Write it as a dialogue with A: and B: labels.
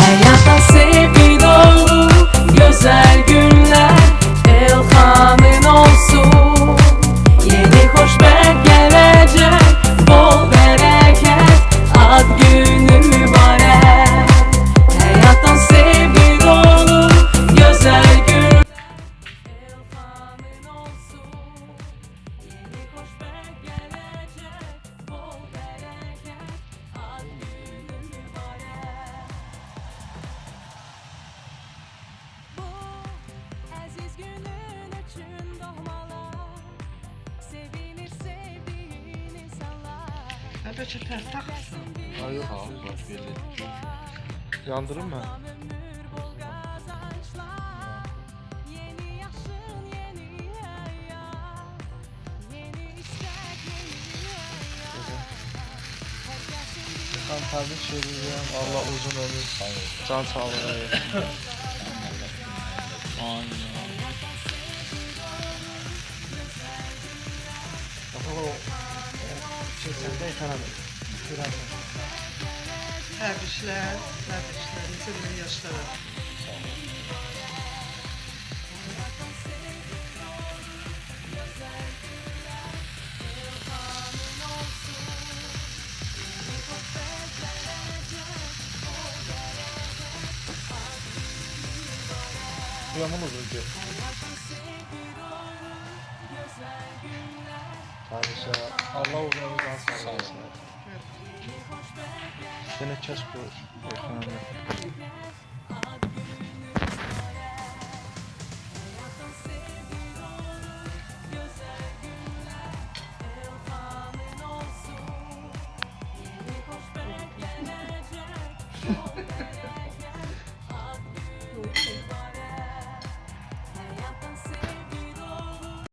A: Hayata sevgi dolu güzel günler ilhamın olsun. Yeni hoşbek gelecek, bol bereket, ad günü mübarek. Hayattan sevgi dolu güzel günler ilhamın olsun. Yeni hoşbek gelecek, bol bereket, ad günü mübarek. Bu aziz günün için doğmalar, sevinir sevdiğin insanlar.
B: Elbette ters takılsın.
C: Hayır abi bak belli. Yandırır mı?
A: Ömür bol kazançlar, yeni yaşın yeni hayat, yeni istek yeni hayat. Herkesin bir
C: Kan tabii çevireceğim. Allah uzun ömür. Can sağlığı versin. Aynen.
B: Təbriklər, təbriklər. Neçə bir yaşlara.
C: Yaman uzun ki. Tabii Allah uzun ömür can sağlığı versin. Sene keşke bu ekonomi.